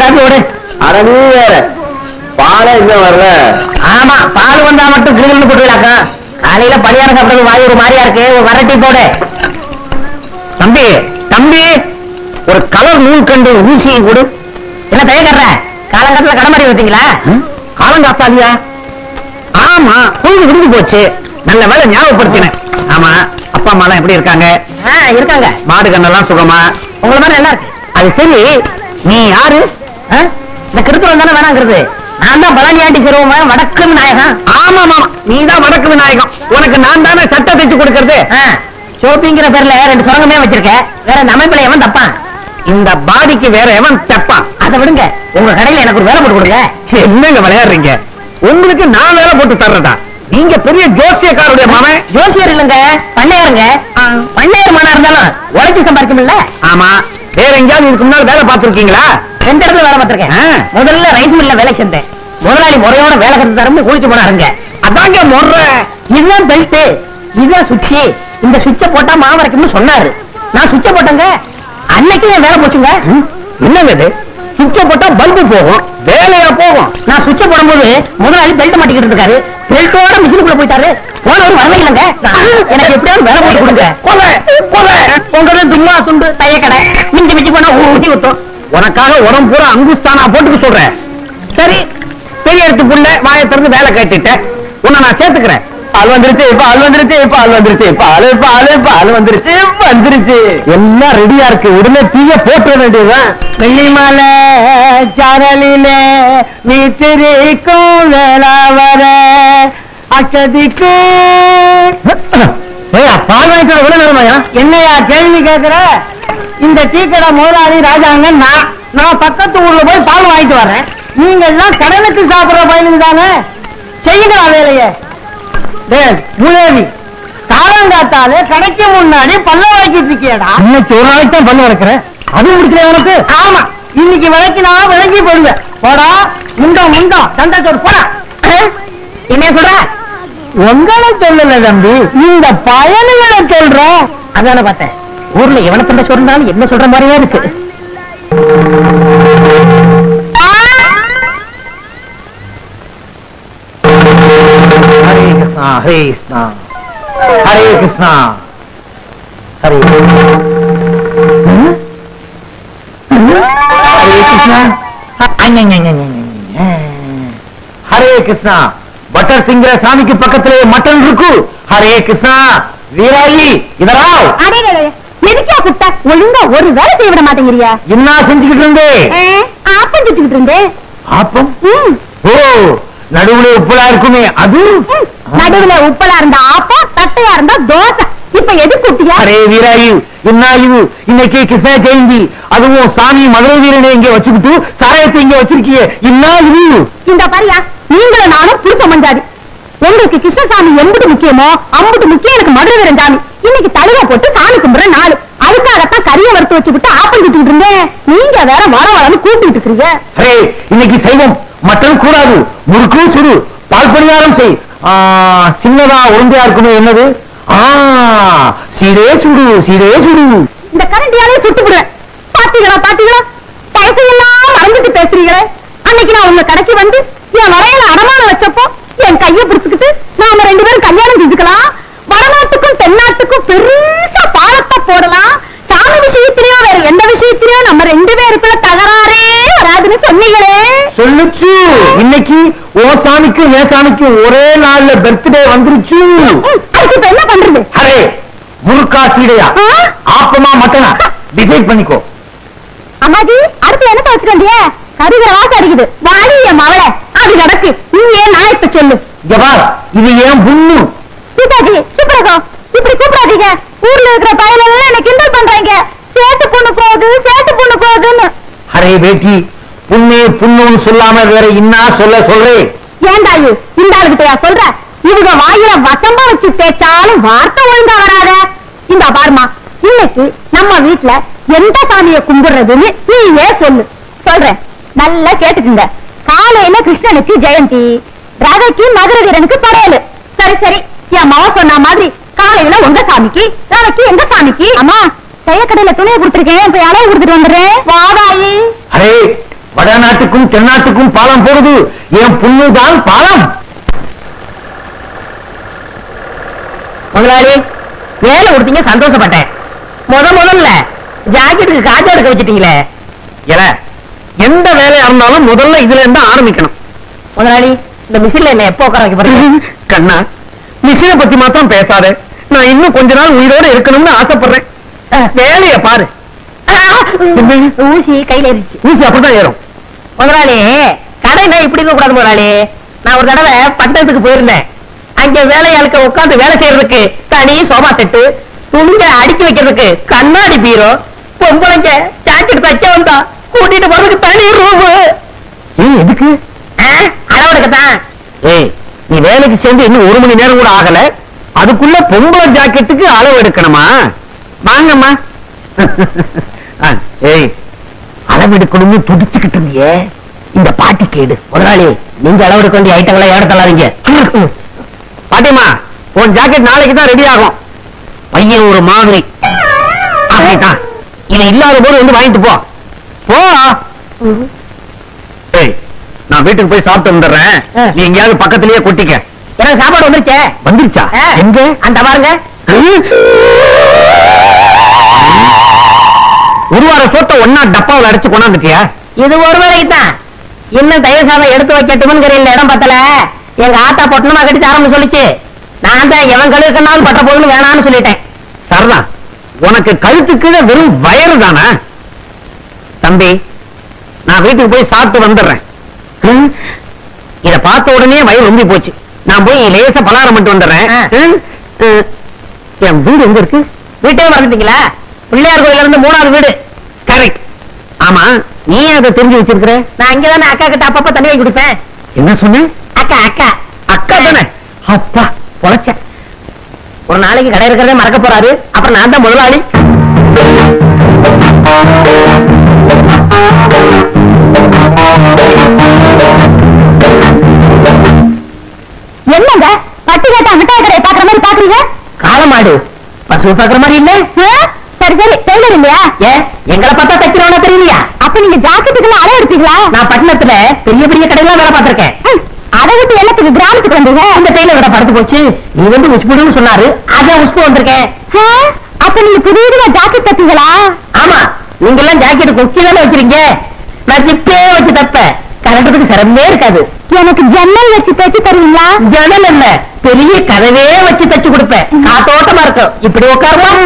Copy ஓடு. அட நீ வேற பாலை இன்னும் வரல. ஆமா, பால் வந்தா மட்டும் கிளிகள் போட்டுக்கலாக்கா. காலையில பணியாரம் சாப்பிட்டது வாய் ஒரு மாதிரியா இருக்கு. ஒரு வரட்டி போடு. தம்பி தம்பி, ஒரு கலர் நூல் கண்டு ஊசியை கொடு. என்ன தயக்கற? காலங்காலத்துல கடமாரி வச்சீங்களா? காலங்காத்தாலியா? ஆமா, பொழுது விடுந்து போச்சு. நல்ல வேலை ஞாபகப்படுத்தினேன். ஆமா, அப்பா அம்மா எல்லாம் எப்படி இருக்காங்க? இருக்காங்க. மாடு கண்ணெல்லாம் சுகமா? உங்களை மாதிரி நல்லா இருக்கு. அது சரி, நீ யாரு? இந்த கிருத்துவம் தானே வேணாங்கிறது. நான் தான் பழனியாண்டி சிறுவன், வடக்கு விநாயகம். ஆமா மாமா, நீ தான் வடக்கு விநாயகம். உனக்கு நான் தானே சட்டை தைச்சு கொடுக்கறது. ஷோப்பிங்கிற பேர்ல 2 சுரங்கமே வச்சிருக்க. வேற இந்த அமைப்புல எவன் தப்பான்? இந்த பாடிக்கு வேற எவன் தப்பான்? அதை விடுங்க, உங்க கடையில எனக்கு ஒரு வேலை போட்டு கொடுங்க. என்னங்க விளையாடுறீங்க? உங்களுக்கு நான் வேலை போட்டு தர்றதா? நீங்க பெரிய ஜோசியக்காரருடைய மகன். ஜோசியர் இல்லங்க, பண்ணையாருங்க. பண்ணையார் மகனா இருந்தாலும் உழைச்சி சம்பாதிக்கும்ல. ஆமா, வேற எங்கேயாவது இதுக்கு முன்னாடி வேலை பார்த்திருக்கீங்களா? 2 இடத்துல வேலை பார்த்திருக்கேன். முதல்ல ரைஸ் மில்ல வேலை செஞ்சேன். முதலாளி முறையோட வேலை கத்து தரம்னு குளிச்சு போனாருங்க. அதாங்க முறை. இதுதான் பெல்ட், இதுதான் சுவிட்ச். இந்த சுவிட்ச போட்டா மாவு வரைக்கும்னு சொன்னாரு. நான் சுவிட்ச போட்டேங்க. அன்னைக்கு என் வேலை போச்சுங்க. என்னங்க இது? சுவிட்ச போட்டா பல்பு போகும், வேலையா போகும். நான் சுவிட்ச போடும்போது முதலாளி பெல்ட் மாட்டிக்கிட்டு இருக்காரு. பெல்ட்டோட மிஷினுக்குள்ள போயிட்டாரு. போனவர் வரவே இல்லைங்க. எனக்கு எப்படியாவது வேலை போட்டு கொடுங்க. உங்க தும்மா துண்டு தைய கடை மிஞ்சி மிஞ்சி போனா ஊட்டி விட்டோம். உனக்காக உடம்பு பூரா அங்குஸ்தானா போட்டுக்க சொல்றேன். சரி, பெரிய இடத்து புள்ள வாயை திறந்து வேலை கேட்டுட்டேன். உன்னை நான் சேர்த்துக்கிறேன். பால் வந்துருச்சு, பால் வந்துருச்சு, பால் வந்துருச்சு, பால் பால் பால் வந்துருச்சு வந்துருச்சு. எல்லாம் ரெடியா இருக்கு. உடனே தீய போட்டு வேண்டியதுதான். வெள்ளிமலை சாரலில நீ திரிக்கும் வேளாவர அச்சதிக்கு பால் வாங்கிட்டு விட நேரமாயா? என்னையா கேள்வி கேட்கிற? இந்த டீ கடை முதலாளி ராஜாங்க. நான் பக்கத்து ஊர்ல போய் பால் வாங்கிட்டு வரேன். நீங்க எல்லாம் கடனுக்கு சாப்பிடுற பையனுக்கு தானே. செய்யுங்க வேலையை. மூதேவி, காலங்காத்தாலே கடைக்கு முன்னாடி பல்ல வளக்கிட்டு இருக்கியடா. இன்னைக்கு ஒரு நாளைக்கு தான் பல்ல வளர்க்கிறேன். அது முடிக்கல உனக்கு? ஆமா, இன்னைக்கு விளக்கினா விளங்கி போடுவேன். போடா முண்டம் முண்டம் தண்டத்தோடு போடா. என்ன சொல்ற? உங்களை சொல்லல தம்பி, இந்த பயணிகளை சொல்ற. அதான பார்த்தேன். ஊர்ல எவனை தண்டை சொல்றாலும் என்ன சொல்ற மாதிரியே இருக்கு. ஹரே கிருஷ்ணா ஹரே கிருஷ்ணா ஹரே ஹரே கிருஷ்ணா ஹரே கிருஷ்ணா. பட்டர் சிங்கிற சாமிக்கு பக்கத்திலே மட்டன் இருக்கு. ஹரே கிருஷ்ணா. வீராயி இதரா எதுக்கா குட்டா? ஒழுங்கா ஒரு வேலை செய்ய விட மாட்டேங்கிறியா? என்ன செஞ்சுக்கிட்டு இருந்தே? ஆப்பம் சுட்டுக்கிட்டு இருந்தேன். ஆப்பம்? ஓ, நடுவுல உப்பலா இருக்குமே அது? நடுவுல உப்பலா இருந்தா ஆப்பம், தட்டையா இருந்தா தோசை. இப்ப எது குட்டியா? அரே வீராயு, என்ன இது? இன்னைக்கு கிருஷ்ண ஜெயந்தி, அதுவும் சாமி மதுரை வீரனை இங்க வச்சுக்கிட்டு சாராயத்தை இங்க வச்சிருக்கிய. என்ன இது? இந்த பாரியா, நீங்களும் நானும் புருஷ மஞ்சாதி. உங்களுக்கு கிருஷ்ணசாமி எம்புட்டு முக்கியமோ அம்புட்டு முக்கியம் எனக்கு மதுரை வீரன் சாமி. இன்னைக்கு தழுவ போட்டு சாமி கும்பிடுற நாள். அதுக்காகத்தான் கறியை வறுத்து வச்சுக்கிட்டு ஆப்பம் சுட்டுக்கிட்டு இருந்தேன். நீங்க வேற வர வரன்னு கூப்பிட்டு இருக்கீங்க. அரே, இன்னைக்கு சைவம், மட்டன் கூடாது. முறுக்கு சுடு, பால் பணியாரம் செய். சின்னதா உருண்டையா இருக்குமே, என்னது? சீரே சுடு, சீரே சுடு. இந்த கரண்டியாலே சுட்டுப்படுவேன். பாத்தீங்களா பாத்தீங்களா, பழசையெல்லாம் மறந்துட்டு பேசுறீங்களே. அன்னைக்கு நான் உங்க கடைக்கு வந்து என் வரையில அடமானம் வச்சப்போ என் கையை பிடிச்சுக்கிட்டு நாம 2 பேரும் கல்யாணம் செஞ்சுக்கலாம், வடநாட்டுக்கும் தென்னாட்டுக்கும் பெருசா பாலத்தை போடலாம், சாமி விஷயத்திலயோ வேற எந்த விஷயத்திலயோ நம்ம 2 பேருக்குள்ள தகராறே வராதுன்னு சொன்னீங்களே. சொல்லுச்சு. இன்னைக்கு ஓ சாமிக்கும் என் சாமிக்கும் ஒரே நாள்ல பர்த்டே வந்துருச்சு. அதுக்கு இப்ப என்ன பண்றது? அரே, முறுக்கா சீடையா, ஆப்பமா மட்டனா டிசைட் பண்ணிக்கோ. அம்மாஜி, அடுத்து என்ன பேசுறீங்க? கருகிற வாசம் அடிக்குது. வாடி என் மவளை, அது கிடக்கு. நீ ஏன் நான் இப்ப சொல்லு. ஜபார், இது ஏன் புண்ணு? சீதாஜி, சுப்ரகம், இப்படி கூப்பிடாதீங்க. ஊர்ல இருக்கிற பயலெல்லாம் என்ன கிண்டல் பண்றாங்க. சேட்டு பொண்ணு போகுது, சேட்டு பொண்ணு போகுதுன்னு. அரே பேட்டி, புண்ணே புண்ணுன்னு சொல்லாம வேற என்ன சொல்றேன்? ஏண்டாயு இந்த ஆளுகிட்டயா சொல்ற? இவங்க வாயில வசம்ப வச்சு பேச்சாலும் வார்த்தை ஒழுங்கா வராத. இந்த பாருமா, இன்னைக்கு நம்ம வீட்டுல எந்த சாமியை கும்பிடுறதுன்னு நீயே சொல்லு. சொல்றேன், நல்லா கேட்டுக்குங்க. காலையில கிருஷ்ணனுக்கு ஜெயந்தி, ராதைக்கு மதுரை வீரனுக்கு படையலு. சரி சரி, என் மாவ சொன்ன மாதிரி காலையில உங்க சாமிக்கு, ராதைக்கு எங்க சாமிக்கு. அம்மா, தையக்கடையில துணியை கொடுத்துருக்கேன், போய் அளவு கொடுத்துட்டு வந்துடுறேன். வாதாயி. அரே, வடநாட்டுக்கும் தென்னாட்டுக்கும் பாலம் போகுது, என் புண்ணுதான் பாலம். முதலாளி, வேலை கொடுத்தீங்க, சந்தோஷப்பட்டேன். முதல்ல ஜாக்கெட்டுக்கு காஜா எடுக்க வச்சுட்டீங்களே. எந்த வேலையா இருந்தாலும் முதல்ல இதுல இருந்து ஆரம்பிக்கணும். முதலாளி, இந்த மிஷின்ல என்ன எப்போ உட்கார வைக்க போறீங்க? கண்ணா, மிஷினை பத்தி மாத்திரம் பேசாத. நான் இன்னும் கொஞ்ச நாள் உயிரோட இருக்கணும்னு ஆசைப்படுறேன். வேலைய பாரு. ஊசி கையில ஏறிச்சு. ஊசி அப்படிதான் ஏறும். முதலாளி, கடையில இப்படி இருக்க கூடாது முதலாளி. நான் ஒரு தடவை பட்டணத்துக்கு போயிருந்தேன். அங்க வேலையாளுக்கு உட்காந்து வேலை செய்யறதுக்கு தனி சோபா செட்டு, துணிங்க அடுக்கி வைக்கிறதுக்கு கண்ணாடி பீரோ, பொம்பளைங்க ஜாக்கெட் தைக்க வந்தா கூட்டிட்டு போறதுக்கு தனி ரூமு. எதுக்கு? அளவெடுக்கத்தான். ஏய், நீ வேலைக்கு சேர்ந்து இன்னும் 1 மணி நேரம் கூட ஆகல, அதுக்குள்ள பொம்பளை ஜாக்கெட்டுக்கு அளவு எடுக்கணுமா? வாங்கம்மா. ஏய், அளவெடுக்கணும்னு துடிச்சுக்கிட்டு இருந்தியே, இந்த பாட்டி கேடு. முதலாளி, நீங்க அளவெடுக்க வேண்டிய ஐட்டங்களை ஏட தள்ளாதீங்க. பாட்டிமா, உன் ஜாக்கெட் நாளைக்கு தான் ரெடி ஆகும். பையன் ஒரு மாதிரி. அப்படிதான், இவன் இல்லாத போது வந்து வாங்கிட்டு போ. ஏய், நான் வீட்டுக்கு போய் சாப்பிட்டு வந்துடுறேன். நீ எங்கேயாவது பக்கத்திலேயே கொட்டிக்க. எனக்கு சாப்பாடு வந்துருச்சே. வந்துருச்சா? எங்க? அந்த பாருங்க. ஒரு வார சோத்தை ஒன்னா டப்பாவில் அடிச்சு கொண்டாந்துட்டியா? இது ஒரு வேலைக்கு தான். இன்னும் தயிர் சாதம் எடுத்து வைக்கட்டும்ங்கிற இடம் பத்தல. எங்க ஆத்தா பொட்டணமா கட்டிச்சு ஆரம்பி சொல்லிச்சு. நான் தான் எவன் கழுவுக்கனாலும் பட்ட போதுன்னு வேணான்னு சொல்லிட்டேன். சரிதான், உனக்கு கழுத்துக்கு வெறும் வயறு தானே. தம்பி, நான் வீட்டுக்கு போய் சாப்பிட்டு வந்துடுறேன். இத பார்த்த உடனே வயிறு ரொம்பி போச்சு. நான் போய் லேசா பலகாரம் பண்ணிட்டு வந்துடுறேன். என் வீடு எங்க இருக்கு? வீட்டே மறந்துட்டீங்களா? பிள்ளையார் கோயில இருந்து 3வது வீடு. கரெக்ட். ஆமா, நீ அதை தெரிஞ்சு வச்சிருக்கிற? நான் இங்கதானே அக்கா கிட்ட அப்பப்ப தண்ணி வாங்கி கொடுப்பேன். என்ன சொன்ன? அக்கா அக்கா அக்கா தானே? அப்பா பொழைச்ச. ஒரு நாளைக்கு கடை இருக்கிறதே மறக்க போறாரு. அப்புறம் நான் தான் முதலாளி. என்னங்க பட்டி கேட்டா மிட்டாய் கடையை பாக்குற மாதிரி பாக்குறீங்க? காலமாடு பசு பாக்குற மாதிரி இல்ல. சரி சரி, டெய்லர் இல்லையா? ஏன் எங்களை பார்த்தா தைக்கிறவனா தெரியலையா? அப்ப நீங்க ஜாக்கெட்டுக்குள்ள அளவு எடுப்பீங்களா? நான் பட்டணத்துல பெரிய பெரிய கடையெல்லாம் வேலை பார்த்திருக்கேன். அதை விட்டு எல்லாத்துக்கு கிராமத்துக்கு வந்தீங்க. அந்த டெய்லர் விட படுத்து போச்சு. நீ வந்து உஸ்புடுன்னு சொன்னாரு, அதான் உஸ்பு வந்திருக்கேன். அப்ப நீங்க புதியதுல ஜாக்கெட் தப்பீங்களா? ஆமா, நீங்க எல்லாம் ஜாக்கெட் கொக்கி தானே வச்சிருக்கீங்க. நான் ஜிப்பே வச்சு தப்பேன். கரண்டத்துக்கு சிரமமே இருக்காது. எனக்கு ஜன்னல் வச்சு தைச்சு தருவீங்களா? ஜன்னல் இல்ல, பெரிய கதவே வச்சு தச்சு கொடுப்பேன். காத்தோட்டமா இருக்கும். இப்படி உட்காரலாம்.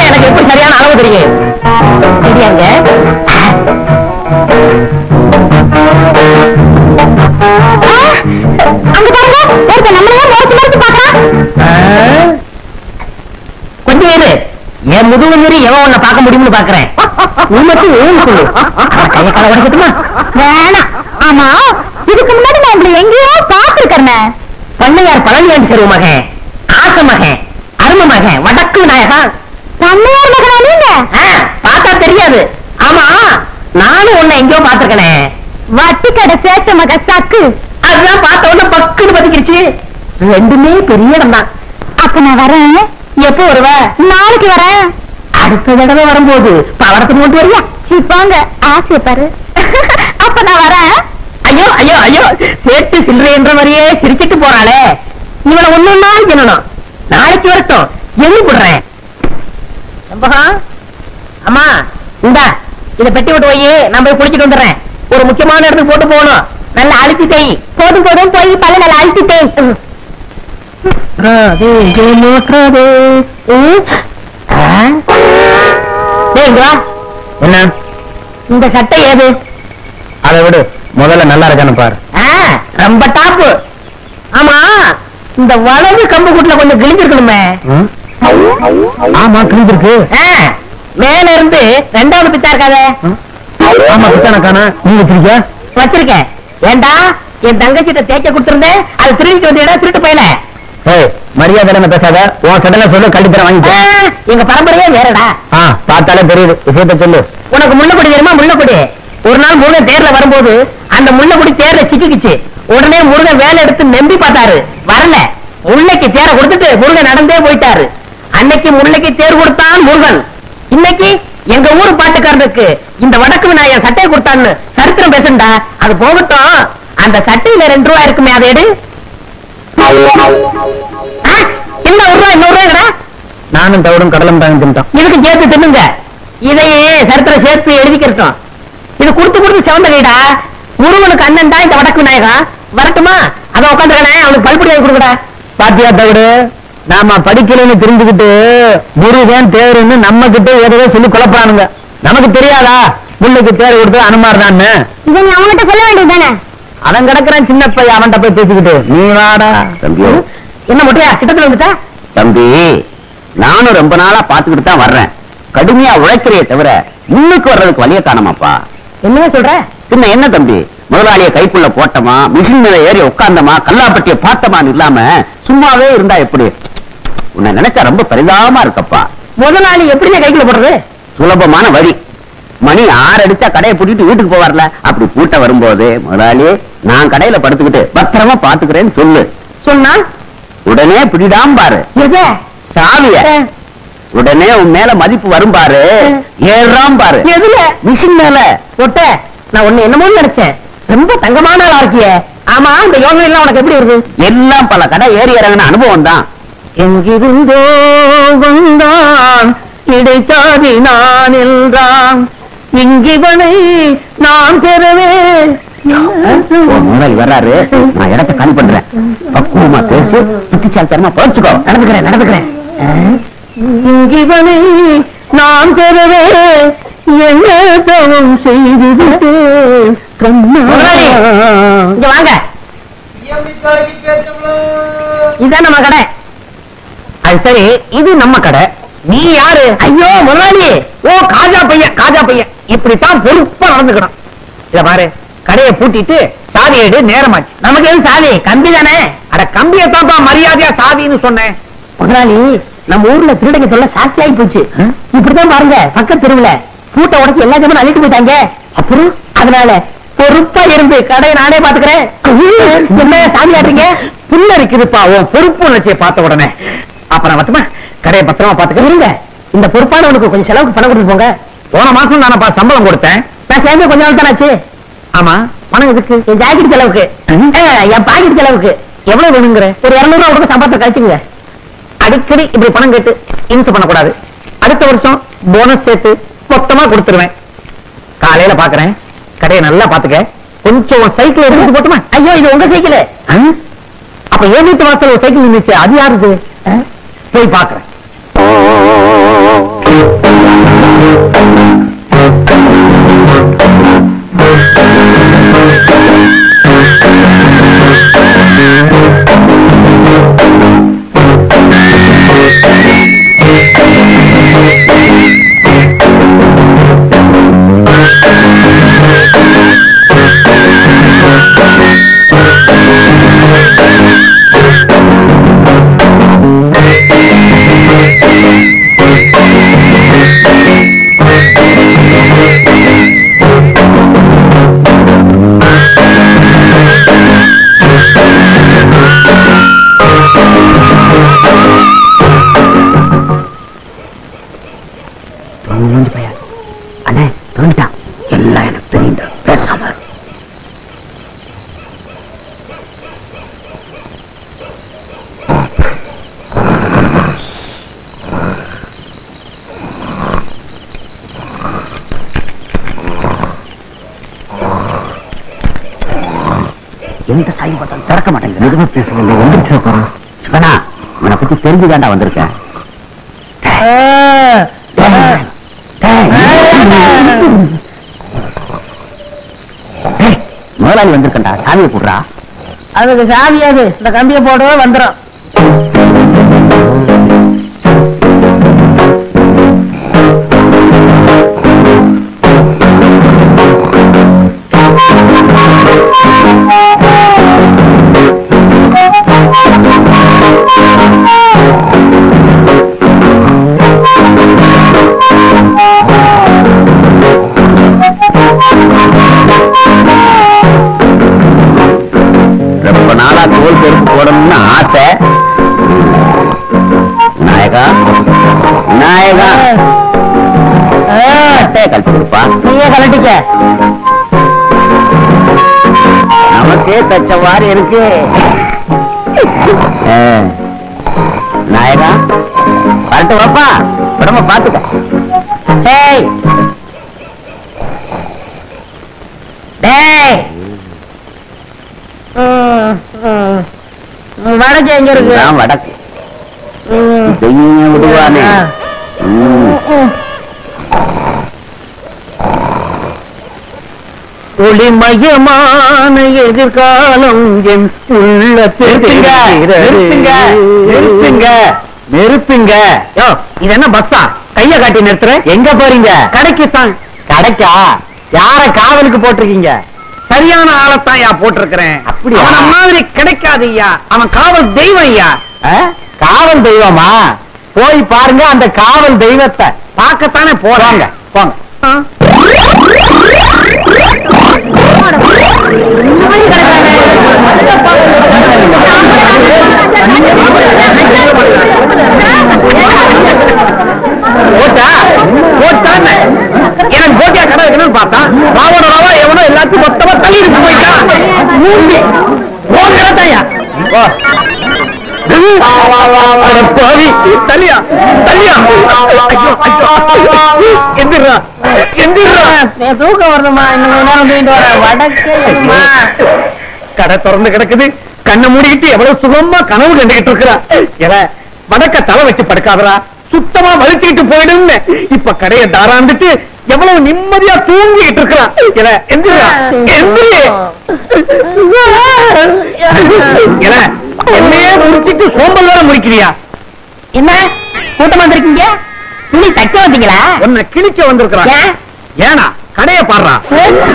எனக்கு எப்படி சரியான அளவு தெரியும்? தெரியாங்க. அங்க பாருங்க, ஒருத்தர் நம்மளையே மறைச்சு மறைச்சு பாக்குறான். கொஞ்சம் இரு, என் முதுகு மீறி எவன் உன்னை பார்க்க முடியும்னு பாக்குறேன். உண்மைக்கு சொல்லு. கைய கால உடைக்கட்டுமா? வேணாம். ஆமா, இதுக்கு முன்னாடி நான் உங்களை எங்கேயோ பாத்துருக்கேன். பண்ணையார் பழனியாண்டி செருவு மகன், ஆச மகன், அரும மகன், வடக்கு நாயகன். பண்ணையார் மகனா நீங்க? பார்த்தா தெரியாது. ஆமா, நானும் உன்னை எங்கேயோ பாத்துருக்கனே. வட்டி கடை சேட்ட மக சக்கு. அதுதான் பார்த்த உடனே பக்குன்னு பத்திக்கிடுச்சு. ரெண்டுமே பெரிய இடம் தான். அப்ப நான் வரேன். எப்போ வருவ? நாளைக்கு வரேன். அடுத்த தடவை வரும்போது பவரத்துக்கு கொண்டு வரியா? சிப்பாங்க ஆசைய பாரு. அப்ப நான் வரேன். ஐயோ ஐயோ ஐயோ, சேட்டு சில்லறைன்ற மாதிரியே சிரிச்சிட்டு போறாளே. இவனை ஒண்ணுன்னா என்னணும். நாளைக்கு வரட்டும், எண்ணி போடுறேன். அம்மா, இந்தா இத பெட்டி விட்டு போய் நான் போய் குளிச்சுட்டு வந்துடுறேன். ஒரு முக்கியமான இடத்துக்கு போட்டு போகணும். நல்லா அழுத்தி தேய். போதும் போதும், போய் பல்ல நல்லா அழுத்தி தேய். என்ன இந்த சட்டை ஏது? அதை விடு, முதல்ல நல்லா இருக்கான்னு பாரு. ரொம்ப டாப்பு. ஆமா, இந்த வலது கம்பு கூட்டுல கொஞ்சம் கிழிஞ்சிருக்கணுமே. ஆமா, கிழிஞ்சிருக்கு. மேல இருந்து 2வது பித்தா இருக்காத? ஆமா, பித்தானக்கான நீ வச்சிருக்கியா? வச்சிருக்கேன். ஏண்டா, என் தங்கச்சிட்ட தேய்க்க கொடுத்திருந்தேன். அது திருடிட்டு வந்து திருட்டு போயல. மரியாதை பேசாத, உன் சடல சொல்லு, கண்டிப்பா வாங்கி. எங்க பரம்பரையே வேறடா. பார்த்தாலே தெரியுது, விஷயத்த சொல்லு. உனக்கு முள்ளக்குடி தெரியுமா? முள்ளக்குடி. ஒரு நாள் முருகன் தேர்ல வரும்போது அந்த முள்ளக்குடி தேர்ல சிக்கிக்குச்சு. உடனே முருகன் வேலை எடுத்து நம்பி பார்த்தாரு, வரல. முல்லைக்கு தேரை கொடுத்துட்டு முருகன் நடந்தே போயிட்டாரு. அன்னைக்கு முல்லைக்கு தேர் கொடுத்தான் முருகன். இன்னைக்கு எங்க ஊரு பாட்டுக்காரனுக்கு இந்த வடக்கு விநாயகர் சட்டையை கொடுத்தான்னு சரித்திரம் பேசுண்டா. அது போகட்டும், அந்த சட்டையில 2 ரூபாய் இருக்குமே, அதை எடு. என்ன 1 ரூபாய்? 100 ரூபாய்டா. நானும் தவிடும் கடலும் தாங்க தின்ட்டோம். இதுக்கு சேர்த்து தின்னுங்க. இதையே சரித்திரம் சேர்த்து எழுதிக்கிறோம். இது கொடுத்து கொடுத்து செவந்த கைடா. முருகனுக்கு அண்ணன் தான் இந்த வடக்கு விநாயகா. வரட்டுமா? அதை உட்காந்துருக்கனே, அவனுக்கு பல்புடி வாங்கி கொடுக்கடா. பாத்தியா தவிடு, நாம படிக்கலன்னு தெரிஞ்சுக்கிட்டு முருகன் தேருன்னு நம்ம கிட்ட ஏதோ சொல்லி குழப்பறானுங்க. நமக்கு தெரியாதா முல்லைக்கு தேர் கொடுத்து அனுமார்தான்னு? இதை நீ அவன்கிட்ட சொல்ல வேண்டியதுதானே? அவன் கிடக்குறான் சின்ன பையன், அவன்கிட்ட போய் பேசிக்கிட்டு நீ வாடா. தம்பி, என்ன மொட்டையா கிட்டத்துல வந்துட்டா? தம்பி, நானும் ரொம்ப நாளா பாத்துக்கிட்டு தான் வர்றேன். கடுமையா உழைக்கிறையே தவிர முன்னுக்கு வர்றதுக்கு வழிய காணமாப்பா. என்ன சொல்ற? பின்ன என்ன தம்பி, முதலாளிய கைக்குள்ள போட்டமா, மிஷின் மேல ஏறி உட்கார்ந்தமா, கல்லாப்பட்டிய பார்த்தமான்னு இல்லாம சும்மாவே இருந்தா எப்படி? உன்னை நினைச்சா ரொம்ப பரிதாபமா இருக்கப்பா. முதலாளி எப்படிங்க கைக்குள்ள போடுறது? சுலபமான வழி. மணி 6 அடிச்சா கடையை பூட்டிட்டு வீட்டுக்கு போவார்ல, அப்படி பூட்ட வரும்போது முதலாளி நான் கடையில படுத்துக்கிட்டு பத்திரமா பாத்துக்கிறேன்னு சொல்லு. சொன்னா உடனே பிடிடாம பாரு எத? சாவிய. உடனே உன் மேல மதிப்பு வரும் பாரு, ஏறாம் பாரு. எதுல? மிஷின் மேல. ஒட்ட, நான் ஒண்ணு என்னமோ நினைச்சேன். ரொம்ப தங்கமான ஆளா இருக்கிய. ஆமா, இந்த யோசனை எல்லாம் உனக்கு எப்படி இருக்கு? எல்லாம் பல கடை ஏறி இறங்கின அனுபவம் தான். எங்கிருந்தோ வந்தான் இடைச்சாதி நான் என்றான், இங்கிவனை நான் பெறவே. முதலாளி வர்றாரு, நான் இடத்தை காலி பண்றேன். பக்குவமா பேசி புத்திசாலித்தனமா பழச்சுக்கோ. நடந்துக்கிறேன். இங்கிவனை நான் பெறவே என்ன தவம் செய்துவிட்டு முதலாளி இங்க வாங்க. இதுதான் நம்ம கடை. அது சரி, இது நம்ம கடை. நீ யாரு? ஐயோ முதலாளி, ஓ காஜா பையன். இப்படித்தான் பொறுப்பா நடந்துக்கணும். இத பாரு, கடையை பூட்டிட்டு சாவி எடு, நேரமாச்சு. நமக்கு எது சாவி? கம்பி தானே. அட கம்பியத்தான்ப்பா மரியாதையா சாவின்னு சொன்னேன். முதலாளி, நம்ம ஊர்ல திருடங்க சொல்ல சாட்சி ஆகி போச்சு. இப்படிதான் பாருங்க, பக்கத்து தெருவுல பூட்டை உடச்சு எல்லா ஜனமும் அழிட்டு போயிட்டாங்க. அப்புறம் அதனால பொறுப்பா இருந்து கடையை நானே பாத்துக்கிறேன். என்ன சாமி ஆடுறீங்க? புல்ல இருக்குதுப்பா உன் பொறுப்பு நினைச்சே பார்த்த உடனே. அப்புறம் மட்டுமா கடையை பத்திரமா பாத்துக்க. இருங்க, இந்த பொறுப்பானவனுக்கு கொஞ்சம் செலவுக்கு பணம் கொடுத்து போங்க. போன மாசம் நானப்பா சம்பளம் கொடுத்தேன். நான் சேர்ந்து கொஞ்ச நாள் தானாச்சு. ஆமா, பணம் எதுக்கு? என் ஜாக்கெட் செலவுக்கு, என் பாக்கெட் செலவுக்கு. எவ்வளவு வேணுங்கிற? ஒரு 200 ரூபா கொடுத்து சம்பளத்தை கழிச்சுங்க. அடிக்கடி இப்படி பணம் கேட்டு இன்சு பண்ணக்கூடாது. அடுத்த வருஷம் போனஸ் சேர்த்து மொத்தமா கொடுத்துருவேன். காலையில பாக்குறேன், கடையை நல்லா பாத்துக்க. கொஞ்சம் சைக்கிள் எடுத்து போட்டுமா? ஐயோ, இது உங்க சைக்கிள். அப்ப என் வீட்டு வாசல் ஒரு சைக்கிள் நின்னுச்சு, அது யாருது? போய் பாக்குறேன். அண்ணே தோண்டிட்டான். எல்லாம் எனக்கு தெரியும், பேசாம. எந்த சாயம் பார்த்தாலும் திறக்க மாட்டேங்குது. எதுவும் பேசல, வந்துருச்சு. சிவனா, உன்னை பத்தி தெரிஞ்சுதாண்டா வந்திருக்கேன். முதலாளி வந்திருக்கா, சாவியை போடுறா. அதுக்கு சாவியாது, இந்த கம்பியை போடவே வந்துடும். சேலையை கழட்டி கொடுப்பா. நீயே கலட்டிக்க. நமக்கே தச்ச மாதிரி இருக்கு. நாயகா கழட்டு வாப்பா, உடம்ப பாத்துக்க. வடக்கு எங்க இருக்கு? வடக்கு விடுவானே. ஒளிமயமான எதிர்காலம் என் நெருப்புங்க. இது என்ன பஸ்ஸா? கைய காட்டி நிறுத்துற. எங்க போறீங்க? கடைக்கு தான். கடைக்கா? யார காவலுக்கு போட்டிருக்கீங்க? சரியான ஆளத்தான் ஐயா போட்டிருக்கிறேன். அப்படியா? அவன மாதிரி கிடைக்காது ஐயா. அவன் காவல் தெய்வம் ஐயா. காவல் தெய்வமா? போய் பாருங்க அந்த காவல் தெய்வத்தை. பார்க்கத்தானே போறாங்க. போங்க. எனக்கு போட்டியா கடை வைக்கணும்னு பார்த்தா ராவோட ராவா எவனோ எல்லாத்தையும் மொத்தமா தள்ளிட்டு போயிட்டான். தள்ளியா தள்ளியா எந்திரா எந்திரா. தூக்கம் வருதுமா. இன்னும் நேரம் தூக்கிட்டு வர. வடக்கேமா கடை திறந்து கிடக்குது. கண்ணை மூடிக்கிட்டு எவ்வளவு சுகமா கனவு கண்டுகிட்டு இருக்கிறா. வடக்க தலை வச்சு படுக்காதரா, சுத்தமா வலிச்சுக்கிட்டு போயிடுன்னு இப்ப கடையை தாராந்துட்டு எவ்வளவு நிம்மதியா தூங்கிட்டு இருக்கிறான். எந்திரா எந்திரி. என்னையே முடிச்சிட்டு சோம்பல் வேற முடிக்கிறியா? என்ன கூட்டமா வந்திருக்கீங்க? துணி தைக்க வந்தீங்களா? உன்னை கிழிக்க வந்திருக்கிறான். ஏனா கடையை பாடுறா.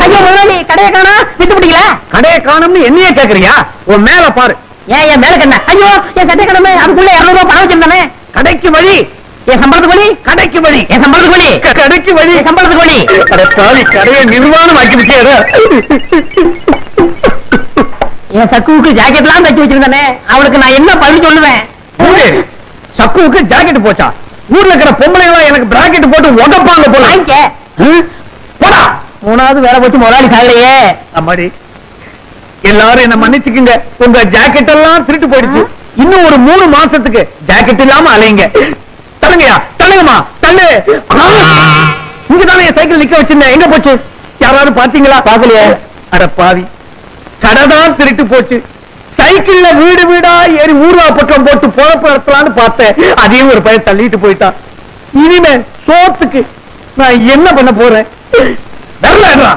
ஐயோ முதலாளி கடையை காணா விட்டு பிடிக்கல. கடையை காணும்னு என்னையே கேக்குறியா? உன் மேல பாரு. ஏன் என் மேல கண்ணா? ஐயோ என் சட்டை கடமை. அதுக்குள்ள 200 ரூபாய் பணம் வச்சிருந்தானே. கடைக்கு வழி. என் சம்பளத்துக்கு வழி. கடைக்கு வழி. என் சம்பளத்துக்கு வழி. கடைக்கு வழி. என் சம்பளத்துக்கு வழி. கடையை நிர்வாணம் ஆக்கி விட்டேன். என் சக்குவுக்கு ஜாக்கெட் எல்லாம் தச்சு வச்சிருந்தானே. அவளுக்கு நான் என்ன பதில் சொல்லுவேன்? சக்குவுக்கு ஜாக்கெட் போச்சா? ஊர்ல இருக்கிற பொம்பளை எனக்கு பிராக்கெட் போட்டு உதப்பாங்க போல. போடா. மூணாவது வேலை போச்சு முதலாளி சாகலையே. அம்மாடி எல்லாரும் என்ன மன்னிச்சுக்குங்க. உங்க ஜாக்கெட் எல்லாம் திருட்டு போயிடுச்சு. இன்னும் ஒரு 3 மாசத்துக்கு ஜாக்கெட் இல்லாம அலைங்க. தள்ளுங்கயா தள்ளுங்கம்மா தள்ளு. இங்கதானே என் சைக்கிள் நிக்க வச்சிருந்தேன். எங்க போச்சு? யாராவது பாத்தீங்களா? பாக்கலையே. அட பாவி, கடைதான் திருட்டு போச்சு. சைக்கிள்ல வீடு வீடா ஏறி ஊர்வா பக்கம் போட்டு பொழப்பு நடத்தலான்னு பார்த்தேன். அதையும் ஒரு பையன் தள்ளிட்டு போயிட்டான். இனிமே சோத்துக்கு நான் என்ன பண்ண போறேன்? வரல.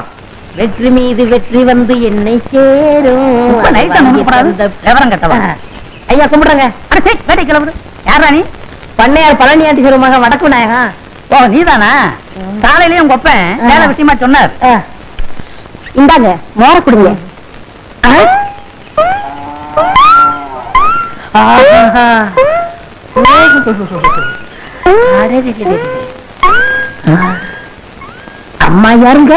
வெற்றி மீது வெற்றி வந்து என்னை சேரும். விவரம் கட்டவா? ஐயா கும்பிடுறாங்க. வேட்டை கிளம்புது. யாரா நீ? பண்ணையார் பழனியாண்டி மக வடக்கு நாயகா. ஓ நீதானா? காலையிலயும் உங்க அப்பன் வேலை விஷயமா சொன்னார். இந்தாங்க மோர குடுங்க. அம்மா யாருங்க?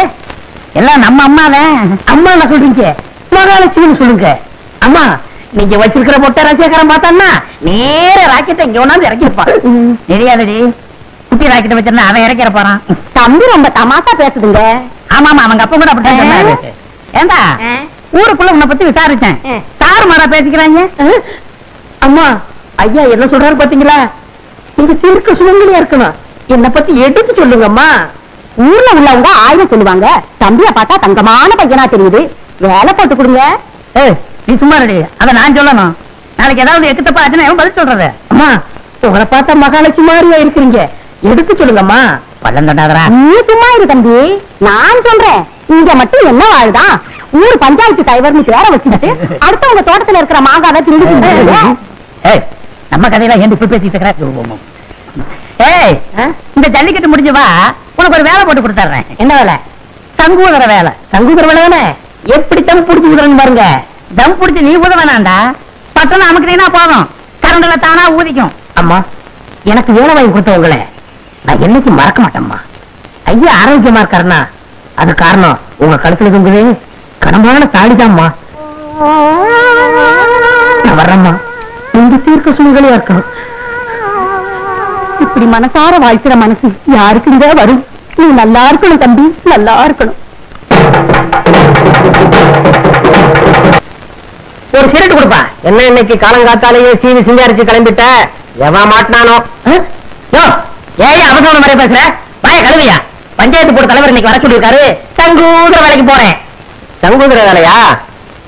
எல்லாம் நம்ம அம்மாதான். அம்மா என்ன சொல்றீங்க? மகாலட்சுமி சொல்லுங்க. அம்மா நீங்க வச்சிருக்கிற மொட்டை ரசிகரம் பார்த்தான்னா நேர ராக்கெட்டை இங்க ஒண்ணாந்து இறக்கிருப்பான். தெரியாதடி, குட்டி ராக்கெட்டை வச்சிருந்தா அவன் இறக்கிற போறான். தம்பி ரொம்ப தமாசா பேசுதுங்க. ஆமா ஆமா அவங்க அப்ப கூட அப்படித்தான் சொன்னாரு. ஏண்டா ஊருக்குள்ள உன்னை பத்தி விசாரிச்சேன். தாறு மாறா பேசிக்கிறாங்க. அம்மா ஐயா என்ன சொல்றாரு பாத்தீங்களா? நீங்க சிறுக்கு சுமங்கலியா இருக்கணும். என்னை பத்தி எடுத்து சொல்லுங்கம்மா. ஊர்ல உள்ளவங்க 1000 சொல்லுவாங்க. தம்பிய பார்த்தா தங்கமான பையனா தெரியுது. வேலை போட்டு கொடுங்க. நீ சும்மா ரெடி. அத நான் சொல்லணும். நாளைக்கு ஏதாவது எட்டு தப்பா ஆச்சுன்னா பதில் சொல்றது. அம்மா உங்களை பார்த்தா மகாலட்சுமி மாதிரியா இருக்கிறீங்க. எடுத்து சொல்லுங்கம்மா. பள்ளம் தண்டாதரா. நீ சும்மா இரு தம்பி, நான் சொல்றேன். இங்க மட்டும் என்ன வாழ்தான்? ஊர் பஞ்சாயத்து தலைவர்னு பேர வச்சுட்டு அடுத்தவங்க தோட்டத்துல இருக்கிற மாங்காவை திருடி. நம்ம கதையெல்லாம் ஏன் இப்ப பேசிட்டு இருக்கிற? ஏய் இந்த ஜல்லிக்கட்டு முடிஞ்சவா உனக்கு ஒரு வேலை போட்டு கொடுத்துறேன். என்ன வேலை? சங்கூதர வேலை. சங்கூதர வேலை தானே? எப்படி தம் பிடிச்சி ஊதுறன்னு பாருங்க. தம் பிடிச்சி நீ ஊத வேணாண்டா. பட்டணம் அமுக்குனா போதும், கரண்டுல தானா ஊதிக்கும். அம்மா எனக்கு வேலை வாங்கி கொடுத்தவங்களே நான் என்னைக்கு மறக்க மாட்டேம்மா. ஐயா ஆரோக்கியமா இருக்காருன்னா அது காரணம் உங்க கழுத்துல தொங்குது கடமான தாடிதாம்மா. நான் வர்றேம்மா. நீங்க தீர்க்க சூழ்நிலையா இருக்கணும். இப்படி மனசார வாழ்க்கிற மனசு யாருக்குங்க வரும்? நீ நல்லா இருக்கணும் தம்பி, நல்லா இருக்கணும். ஒரு சிரட்டு கொடுப்பா. என்ன இன்னைக்கு காலங்காத்தாலேயே சீனி சிங்காரிச்சு கிளம்பிட்ட? எவன் மாட்டினானோ? ஏன் அவசரம் மாதிரி பேசுற? வாய கழுவியா? பஞ்சாயத்து போர்டு தலைவர் இன்னைக்கு வர சொல்லியிருக்காரு. சங்கூதர வேலைக்கு போறேன். சங்கூதர வேலையா?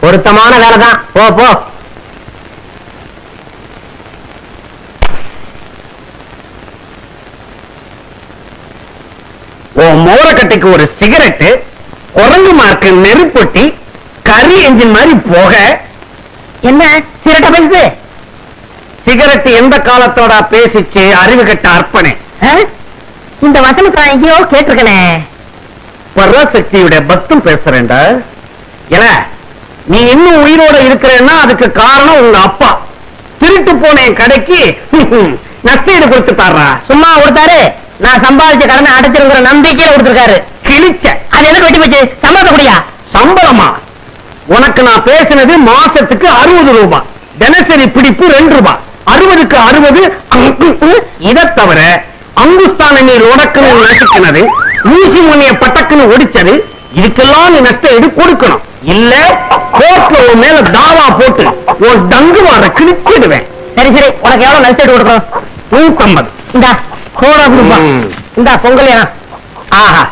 பொருத்தமான வேலைதான். போ போ. மோரக்கட்டைக்கு ஒரு சிகரெட்டு, குரங்கு மார்க்கு நெருப்பொட்டி, கரி என்ஜின் மாதிரி போக. என்ன சிரட்ட பேசுது? சிகரெட் எந்த காலத்தோட பேசிச்சு? அறிவு கட்ட அர்ப்பணே. இந்த வசனத்தை நான் எங்கேயோ கேட்டிருக்கனே. பராசக்தியுடைய பக்தம் பேசுறேன்டா. ஏல, நீ இன்னும் உயிரோட இருக்கிறேன்னா அதுக்கு காரணம் உங்க அப்பா. திருட்டு போன கடைக்கு நஷ்டீடு கொடுத்து பாடுறா. சும்மா கொடுத்தாரு? நான் சம்பாதிச்ச கடனை அடைச்சிருக்கிற நம்பிக்கையில கொடுத்திருக்காரு. கிழிச்ச. அது எனக்கு வெட்டி போச்சு. சம்பளத்தை கூடியா? சம்பளமா? உனக்கு நான் பேசினது மாசத்துக்கு 60 ரூபாய், தினசரி பிடிப்பு 2 ரூபாய். 60க்கு 60. இதை தவிர அங்குஸ்தான நீ உடக்குன்னு நசுக்கினது, ஊசி முனைய பட்டக்குன்னு ஒடிச்சது, இதுக்கெல்லாம் நீ நஷ்ட ஈடு கொடுக்கணும். இல்ல கோர்ட்ல உன் மேல தாவா போட்டு உன் டங்கு மாற கிழிச்சிடுவேன். சரி சரி, உனக்கு எவ்வளவு நஷ்ட ஈடு கொடுக்கணும்? 150. இந்தா கோடா கொடுப்பா. இந்தா பொங்கல். ஆஹா,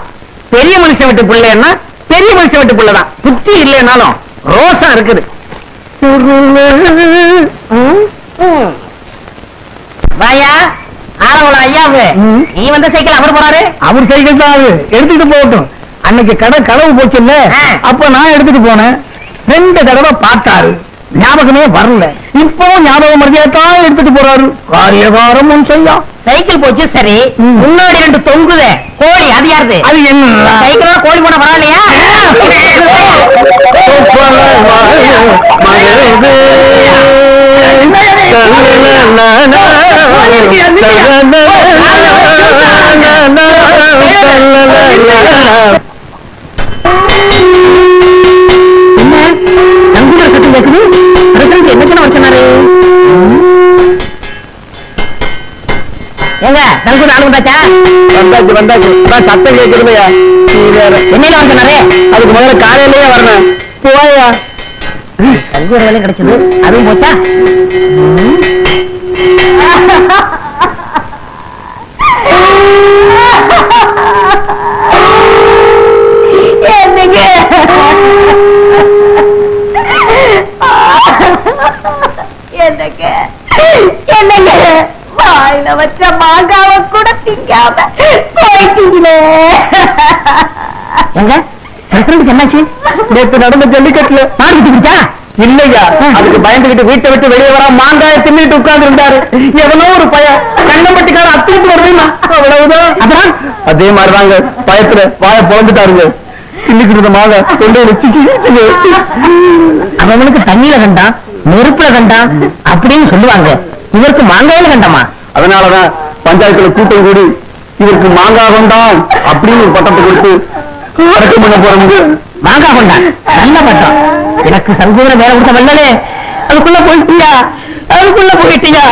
பெரிய மனுஷன் விட்டு பிள்ளைன்னா பெரிய மனுஷன் விட்டு பிள்ளைதான். புத்தி இல்லைன்னாலும் ரோசம் இருக்குது. வாயா ஆரவள ஐயாவு, நீ வந்த சைக்கிள் அவர் போறாரு. அவர் சைக்கிள் தான் அது, எடுத்துட்டு போகட்டும். அன்னைக்கு கடை களவு போச்சு இல்ல, அப்ப நான் எடுத்துட்டு போனேன். 2 தடவை பார்த்தாரு, ஞாபகமே வரல. இப்பவும் ஞாபகம் மரியாதைத்தான் எடுத்துட்டு போறாரு. காரியகாரமும் செய்யா. சைக்கிள் போச்சு சரி, முன்னாடி 2 தொங்குதே கோழி, அது யாருது? அது என்ன சைக்கிளோட கோழி போன பரவாயில்லையா? எங்க சங்குது ஆளு வந்தாச்சா? வந்தாச்சு வந்தாச்சு. சத்தம் கேட்குதுயா. என்னையில வர சொன்னாரே? அதுக்கு முதல்ல காலையிலேயே வரணும். போயா. சங்குற வேலையும் கிடைச்சது, அதுவும் போச்சா? என்னங்க வாயில வச்ச மாங்காவ கூட திங்காம போயிட்டீங்களே. எங்க என்னாச்சு? நேற்று நடந்த ஜல்லிக்கட்டுல மாறிக்கிட்டு இல்லையா, அதுக்கு பயந்துகிட்டு வீட்டை விட்டு வெளியே வர மாங்காய தின்னுட்டு உட்கார்ந்து இருந்தாரு. எவனோ ஒரு பையன் கண்ணம்பட்டிக்கார அத்துக்கிட்டு வருவீங்க. அவ்வளவுதான். அப்புறம் அதே மாதிரிதாங்க, பயத்துல வாய பொழந்துட்டாருங்க. இன்னைக்கு மாங்க கொண்டு அவனுக்கு தண்ணியில கண்டான், நெருப்புல கண்டான் அப்படின்னு சொல்லுவாங்க. இவருக்கு மாங்காயில கண்டமா? அதனாலதான் பஞ்சாயத்துல கூட்டம் கூடி இவருக்கு மாங்காய் கொண்டான் அப்படின்னு ஒரு பட்டத்தை கொடுத்து அடக்கம் பண்ண போறாங்க. மாங்காய் கொண்டான், நல்ல பட்டம். எனக்கு சங்கூர வேலை கொடுத்த வல்லலே, அதுக்குள்ள போயிட்டியா? அதுக்குள்ள போயிட்டியா?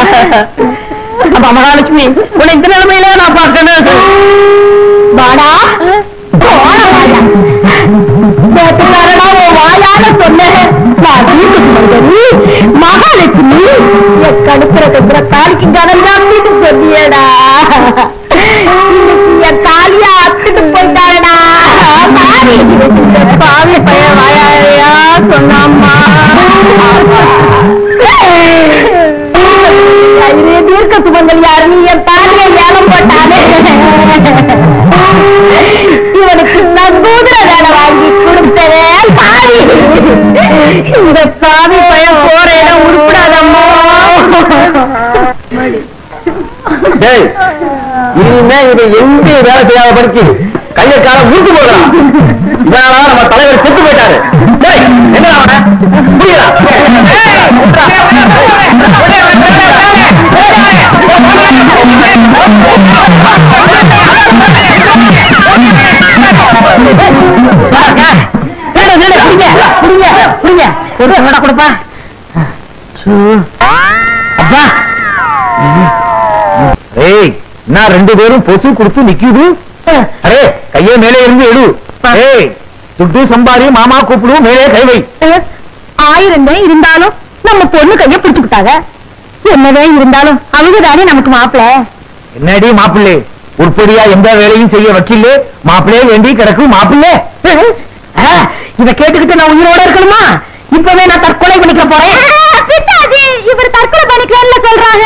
அப்ப மகாலட்சுமி, உன்னை இந்த நிலைமையில நான் பார்க்கணும். வாடா வாயால சொன்னேன். மகாலட்சுமி கடுப்புற கடுப்புற காலிக்கு கடந்தா வீட்டு சொன்னியடா. என் காலியா அத்துட்டு போயிட்டாடா. பாவி பையன் வாயாலையா சொன்னாம்மா. தீர்க்க சுமங்கல் யாரு? நீ என் தாலியை ஏலம் போட்டானே. இவனுக்கு நங்கூதுர வேலை வாங்கி கொடுத்ததே பாவி. இந்த பாவி பையன் போற இடம் உருப்படாதம்மா. இனிமே இது எங்க வேலை செய்யாத படிச்சு கைய கால ஊட்டு போடுறான். இதனால நம்ம தலைவர் செத்து போயிட்டாரு. என்ன புரியல? கொடுப்பா. ஏய், நான் 2 பேரும் பொசு கொடுத்து நிக்குது. அரே கையே மேலே இருந்து எடு. ஏய் துட்டு சம்பாரி மாமா கூப்பிடு, மேலே கை வை. 1000 தான் இருந்தாலும் நம்ம பொண்ணு கைய பிடிச்சுக்கிட்டாங்க. என்னவே இருந்தாலும் அவங்கதானே நமக்கு மாப்பிள்ளை. என்னடி மாப்பிள்ளை, உருப்படியா எந்த வேலையும் செய்ய வக்கீல் மாப்பிள்ளையே வேண்டி கிடக்கும் மாப்பிள்ளை. இத கேட்டுக்கிட்டு நான் உயிரோட இருக்கணுமா? இப்பவே நான் தற்கொலை பண்ணிக்க போறேன். இவர் தற்கொலை பண்ணிக்கலாம்னு சொல்றாங்க.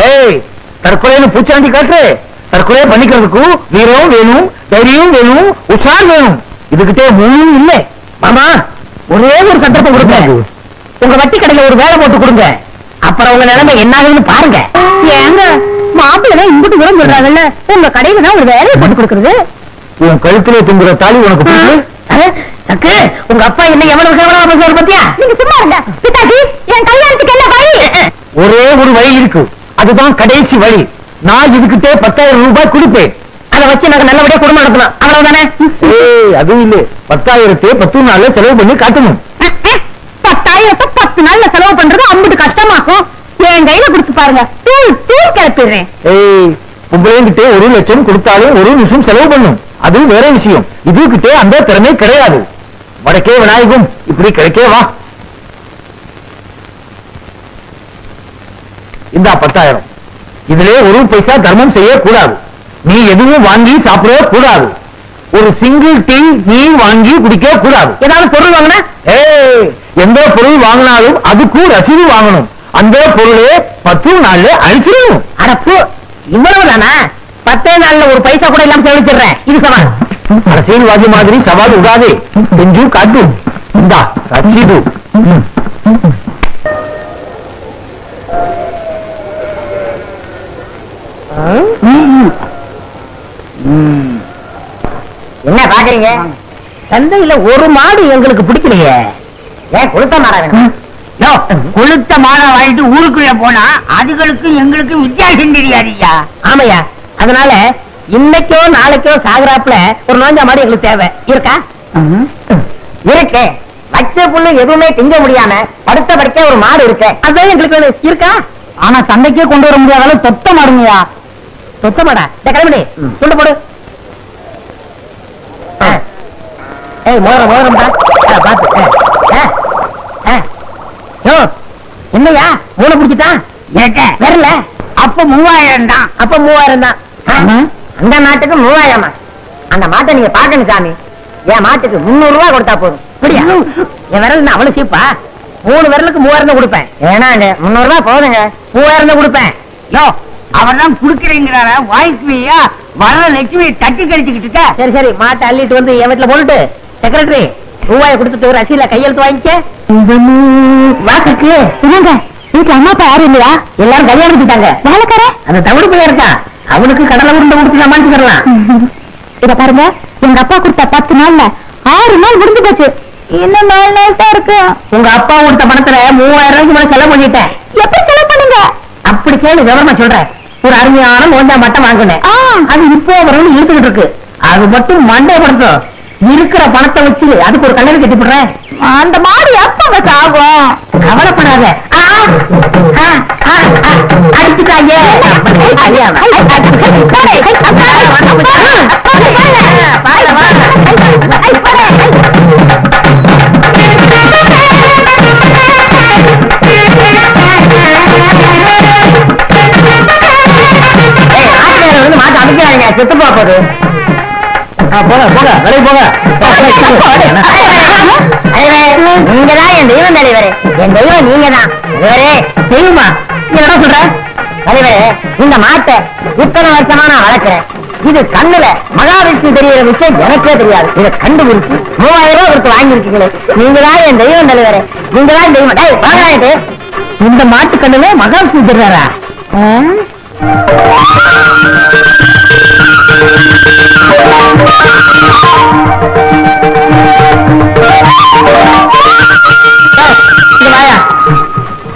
ஏய் தற்கொலைன்னு பூச்சாண்டி காட்டு. தற்கொலை பண்ணிக்கிறதுக்கு வீரம் வேணும், தைரியம் வேணும், உற்சாகம் வேணும். இதுகிட்டே மூணும் இல்லை. மாமா ஒரே ஒரு சந்தர்ப்பம் கொடுங்க. உங்க வட்டி கடையில ஒரு வேலை போட்டு கொடுங்க. அப்புறம் உங்க நிலைமை என்ன ஆகுதுன்னு பாருங்க. ஏங்க மாப்பிள்ளை இங்கிட்டு தூரம் சொல்றாங்கல்ல, உங்க கடையில தான் ஒரு வேலையை போட்டு கொடுக்குறது. உன் கழுத்திலே துங்குற தாலி உனக்கு சக்கு உங்க அப்பா என்ன எவ்வளவு கேவலமா பேசுவாரு பாத்தியா? நீங்க சும்மா இருங்க. பிதாஜி என் கல்யாணத்துக்கு என்ன வழி? ஒரே ஒரு வழி இருக்கு, அதுதான் கடைசி வழி. நான் இதுகிட்டே 10,000 ரூபாய் கொடுப்பேன். அதை வச்சு நாங்க நல்லபடியா குடும்பம் நடத்தலாம், அவ்வளவுதானே? அது இல்ல, 10,000 10 நாள்ல செலவு பண்ணி காட்டணும். 10,000 10 நாள்ல செலவு பண்றது அம்புட்டு கஷ்டமாக்கும். என் கையில கொடுத்து பாருங்க, தூள் தூள் கிளப்பிடுறேன். உங்ககிட்ட 1 லட்சம் கொடுத்தாலும் 1 நிமிஷம் செலவு பண்ணும், அது வேற விஷயம். இதுகிட்டே அந்த திறமை கிடையாது. வடக்கே விநாயகம் இப்படி கிடைக்கே வா. இந்த 10,000 இதுல 1 பைசா தர்மம் செய்யக்கூடாது. நீ எதுவும் வாங்கி சாப்பிட கூடாது. ஒரு சிங்கிள் டீ நீ வாங்கி குடிக்க கூடாது. ஏதாவது பொருள் வாங்கினா எந்த பொருள் வாங்கினாலும் அதுக்கும் ரசீது வாங்கணும். அந்த பொருளே 10 நாள்ல அழிச்சிடணும். அடப்பு இவ்வளவுதானா? 10 நாள்ல 1 பைசா கூட இல்லாம செலவிச்சிடுறேன். இது சவால். அரசியல்வாதி மாதிரி சவால் விடாதே, செஞ்சு காட்டு. இந்தா ரசீது. என்ன பாக்குறீங்க? சந்தையில ஒரு மாடு எங்களுக்கு பிடிக்கலையே. ஏன் கொளுத்த மாடா வேணும்? கொளுத்த மாடா வாங்கிட்டு ஊருக்குள்ள போனா அதுகளுக்கு எங்களுக்கு வித்தியாசம் தெரியாதுயா. ஆமையா, அதனால இன்னைக்கோ நாளைக்கோ சாகுறாப்புல ஒரு நோஞ்சா மாடு எங்களுக்கு தேவை. இருக்கா? இருக்கு. வச்ச புல்லு எதுவுமே திங்க முடியாம படுத்த படுக்க ஒரு மாடு இருக்கு. அதான் எங்களுக்கு வேணும். இருக்கா? ஆனா சந்தைக்கே கொண்டு வர முடியாத தொத்த மாடுங்கயா. தொத்த மாடா? கிளம்பி சொல்லு போடு. மோதிரம் பாத்து என்னையா மூளை பிடிச்சிட்டான் வரல. அப்ப 3000 தான். அப்ப 3000 தான். அந்த நாட்டுக்கு 3000. அந்த மாட்டை நீங்க பாக்கணும் சாமி. என் மாட்டுக்கு 300 ரூபாய் கொடுத்தா போதும். புரியா? என் விரல் அவ்வளவு சீப்பா? 3 விரலுக்கு 3000 தான் கொடுப்பேன். ஏன்னா 300 ரூபாய் போதுங்க. 3000 தான் கொடுப்பேன். யோ அவர் தான் குடுக்கிறீங்கிறார வாய்க்குவியா? வர லட்சுமி தட்டி கழிச்சுக்கிட்டு. சரி சரி, மாட்டை அள்ளிட்டு வந்து என் வீட்டுல போட்டுட்டு செக்ரட்டரி ரூபாயை கொடுத்துட்டு ஒரு ரசீல கையெழுத்து வாங்கிக்க. வாக்குக்கு இவங்க வீட்டுல அம்மா அப்பா யாரும் இல்லையா? எல்லாரும் கல்யாணம் பண்ணிட்டாங்க. வேலைக்கார அந்த தமிழ் பையன் இருக்கான், அவனுக்கு கடலை உருண்டை கொடுத்து சமாளிச்சுக்கலாம். இத பாருங்க, எங்க அப்பா கொடுத்த 10 நாள்ல 6 நாள் முடிஞ்சு போச்சு. இன்னும் 4 நாள் தான் இருக்கு. உங்க அப்பா கொடுத்த பணத்துல 3000 ரூபாய்க்கு மேல செலவு பண்ணிட்டேன். எப்படி செலவு பண்ணுங்க? அப்படி கேளு, விவரமா சொல்றேன். ஒரு அருமையான நோண்டா மட்டும் வாங்கினேன். அது இப்போ வரணும் இழுத்துக்கிட்டு இருக்கு. அது மட்டும் மண்டைப்படுத்தும். இருக்கிற பணத்தை வச்சு அதுக்கு ஒரு கல்யாணம் கட்டி போடுறேன். அந்த மாடு எப்ப சாகும்? கவலைப்படாத. அடிச்சுட்டாங்க. மாட்டு அடிக்கிறாங்க, செத்து போகுது. போங்க போங்க, வேலைக்கு போங்க. நீங்கதான் என் தெய்வம் தலைவரே. என் தெய்வம் நீங்க தான் தெய்வமா? என்ன சொல்ற தலைவரே? இந்த மாட்டை இத்தனை வருஷமா நான் வளர்க்கிறேன். இது கண்ணுல மகாவிஷ்ணு தெரிகிற விஷயம் எனக்கே தெரியாது. இதை கண்டுபிடிச்சு 3000 ரூபாய் கொடுத்து வாங்கிருக்கீங்களே, நீங்கதான் என் தெய்வம் தலைவரே. நீங்கதான் தெய்வம். வாங்கிட்டு இந்த மாட்டு கண்ணுல மகாவிஷ்ணு தெரியாரா?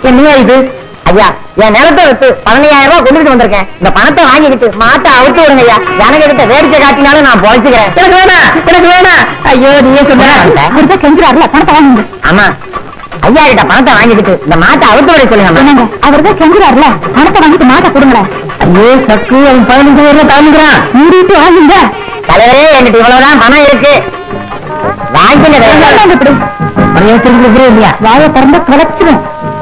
என்னையா இது? ஐயா, என் நிலத்தை விட்டு 15000 ரூபாய் கொண்டுட்டு வந்திருக்கேன். இந்த பணத்தை வாங்கிக்கிட்டு மாட்டை அவுத்து விடுங்க ஐயா. எனக்கு கிட்ட வேடிக்கை காட்டினாலும் நான் பொழைச்சுக்கிறேன். எனக்கு வேணாம், எனக்கு வேணாம். ஐயோ, நீயே சொல்ல கெஞ்சுறாருல, பணத்தை வாங்குங்க. ஆமா, ஐயா கிட்ட பணத்தை வாங்கிட்டு இந்த மாட்டை அவுத்து விட சொல்லுங்க. அவர்தான் செஞ்சுறாருல, பணத்தை வாங்கிட்டு மாட்டை கொடுங்களேன். ஐயோ சக்கு, அவன் 15 பேர்ல தாழ்ந்துக்கிறான். மூடிட்டு வாங்குங்க. தலைவரே, என்கிட்ட இவ்வளவுதான் பணம் இருக்கு, வாங்கிங்க. இல்லையா வாயை திறந்த குறைச்சிடும்.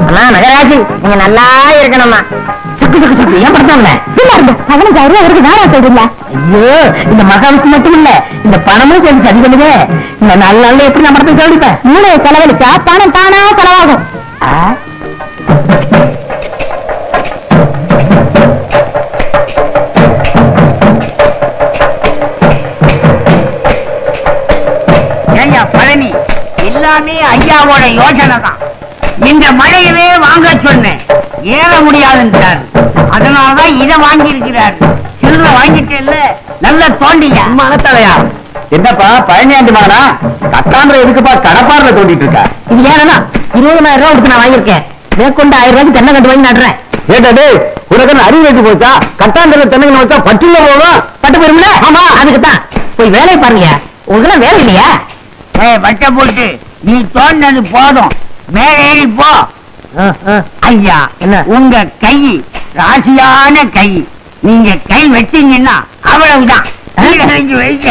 அம்மா மகராஜி, நீங்க நல்லா இருக்கணும்மா. சுக்கு சுக்கு சுக்கு ஏன் படுத்தாங்க? 15,000 ரூபாய் இருக்கு, வேற சொல்றீங்களா? ஐயோ, இந்த மகாவுக்கு மட்டும் இல்ல, இந்த பணமும் சேர்ந்து சரி பண்ணுங்க. இந்த நல்ல நாள்ல எப்படி நான் பணத்தை செலவழிப்பேன்? மூளையை செலவழிச்சா பணம் தானா செலவாகும். ஐயா பழனி, எல்லாமே ஐயாவோட யோசனை தான். இந்த மழையவே வாங்க சொன்னேன், ஏற முடியாதுன்றார். அதனாலதான் இதை வாங்கி இருக்கிறார். சில்லற வாங்கிட்டு இல்ல, நல்ல தோண்டிங்க. மனத்தலையா என்னப்பா பழனியாண்டி மகனா? கட்டாந்திர எதுக்குப்பா கடப்பாறுல தோண்டிட்டு இருக்கா? இது ஏன்னா 20,000 ரூபாய் கொடுத்து நான் வாங்கியிருக்கேன். மேற்கொண்டு 1000 ரூபாய்க்கு தென்னை கண்டு வாங்கி நடுறேன். ஏட்டே, உனக்கு அறிவு வைத்து போச்சா? கட்டாந்திர தென்னங்க வச்சா பட்டுல போகும், பட்டு போயிருமில்ல? ஆமா, அதுக்குத்தான். போய் வேலையை பாருங்க. உங்களுக்கு வேலை இல்லையா? வட்ட போட்டு நீ தோண்டது போதும், மேல ஏறி போ. ஐயா, என்ன? உங்க கை ராசியான கை. நீங்க கை வச்சீங்கன்னா அவ்வளவுதான். வைக்க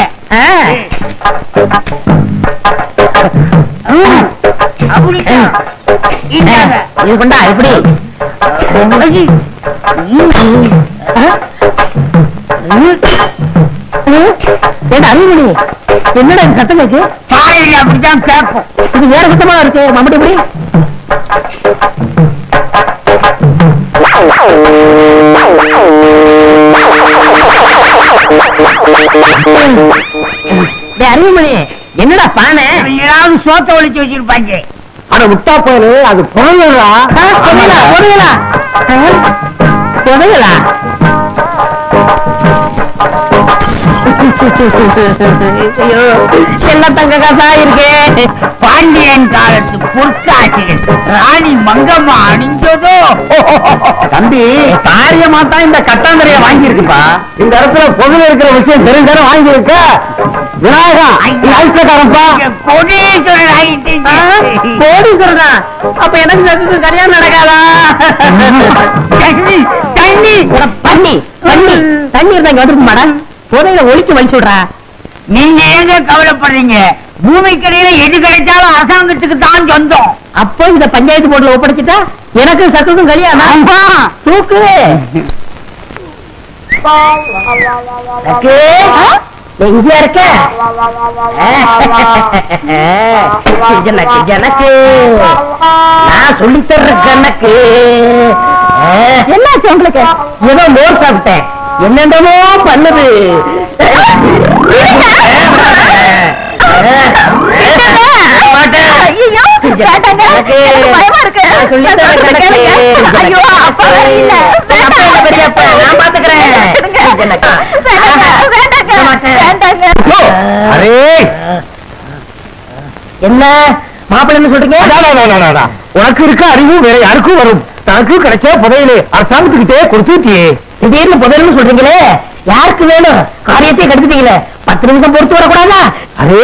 அப்படிதான். இந்தாங்க. இது கொண்டா எப்படி? அறிவுமணி, என்னடா இது சத்தம் கேக்கு? பாறையில் அப்படித்தான் கேட்கும். இது வேற சத்தமா இருக்கு. மம்பட்டி எப்படி? அறிவுமணி, என்னடா பானை? ஏதாவது சோத்த ஒழிச்சு வச்சிருப்பாங்க. ஆனா விட்டா போயிரு, அது புறங்களா? புதையலா? எல்லாம் தங்க காசா இருக்கு. பாண்டியன் காலத்து பொற்காட்சிகள் ராணி மங்கம்மா அணிஞ்சதோ. தம்பி, காரியமா தான் இந்த கட்டாந்தரைய வாங்கி இருக்குப்பா. இந்த இடத்துல பொதுல இருக்கிற விஷயம் தெரிஞ்சாலும் வாங்கி இருக்க. விநாயகா, ஐஸ்வரப்பா, கோடீஸ்வரர் ஆகிட்டீங்க. கோடீஸ்வரனா? அப்ப எனக்கு சத்துக்கு கல்யாணம் நடக்காதா? தண்ணி தண்ணி தண்ணி தண்ணி தண்ணி இருந்தா இங்க வந்துருக்கு மாடா. புதையில ஒழிச்சு வலிச்சு விடுறா. நீங்க ஏங்க கவலைப்படுறீங்க? பூமிக்கரையில எது கிடைச்சாலும் அரசாங்கத்துக்கு தான் சொந்தம். அப்போ இந்த பஞ்சாயத்து போர்டுல ஒப்படைச்சிட்டா எனக்கு சத்துக்கும் கல்யாணம். தூக்கு எங்க இருக்க? ஜனக்கு நான் சொல்லி தர்ற கணக்கு. என்னாச்சு உங்களுக்கு? ஏதோ மோர் சாப்பிட்டேன், என்னென்னமோ பண்ணுது. என்ன மாப்பிள்ளை சொல்றீங்க? உனக்கு இருக்க அறிவு வேற யாருக்கும் வரும். தனக்கு கிடைச்ச புதையிலே அரசாங்கத்துக்கிட்டே கொடுத்துட்டியே. திடீர்னு புதையல்னு சொல்றீங்களே, யாருக்கு வேணும்? காரியத்தை கெடுத்துட்டீங்களே, 10 நிமிஷம் பொறுத்து வரக்கூடாதா? அரே,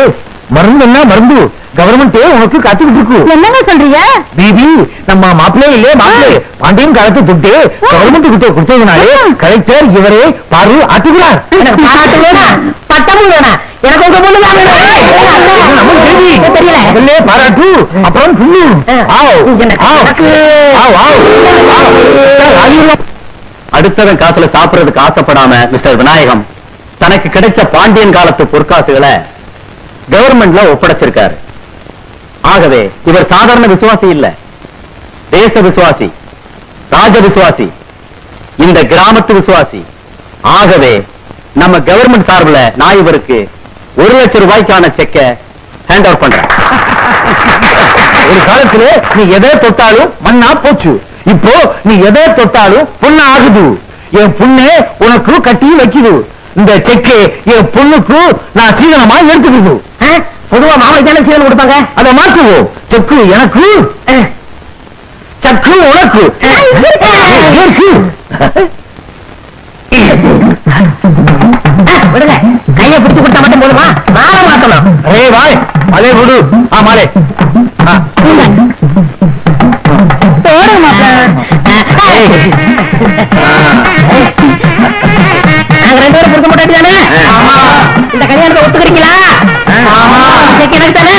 மருந்து என்ன மருந்து? கவர்மெண்டே உனக்கு காத்துக்கிட்டு இருக்கு. என்னங்க சொல்றீங்க? பிபி, நம்ம மாப்பிள்ளை இல்லே மாப்பிள்ளை பாண்டியன் காலத்து துட்டு கவர்மெண்ட் கிட்ட கொடுத்ததுனாலே கலெக்டர் இவரே பாரு ஆட்டுகிறார். எனக்கு பாராட்டு வேணாம், பட்டமும் வேணாம், எனக்கு உங்க பொண்ணு தான் வேணும். தெரியல. முதல்ல பாராட்டு, அப்புறம் புண்ணு. அடுத்தவன் காசுல சாப்பிடறதுக்கு ஆசைப்படாம மிஸ்டர் விநாயகம் தனக்கு கிடைச்ச பாண்டியன் காலத்து பொற்காசுகளை கவர்மெண்ட்ல ஒப்படைச்சிருக்காரு. ஆகவே இவர் சாதாரண விசுவாசி இல்ல, தேச விசுவாசி, ராஜ விசுவாசி, இந்த கிராமத்து விசுவாசி. ஆகவே நம்ம கவர்மெண்ட் சார்பில் நான் இவருக்கு 1 லட்சம் ரூபாய்க்கான செக்கை ஹேண்ட் ஓவர் பண்றேன். ஒரு காலத்துல நீ எதை தொட்டாலும் மண்ணா போச்சு, இப்போ நீ எதை தொட்டாலும் பொண்ணு ஆகுது. என் பொண்ணே உனக்கு கட்டி வைக்குது. இந்த செக்கு என் பொண்ணுக்கு நான் சீதனமா எடுத்துக்குது. பொதுவா மாமலை தானே சீதனம் கொடுப்பாங்க, அதை மாற்றுவோம். செக்கு எனக்கு, செக்கு உனக்கு. விடுங்க, கையை பிடிச்சு கொடுத்தா மட்டும் போதுமா? மாலை மாத்தணும். வாய் மாலை விடு. மாலை நாங்க 2 பேரும் பொருத்த மாட்டாட்டி தானே இந்த கல்யாணத்தை ஒத்துக்கிறீங்களா? எனக்கு தானே?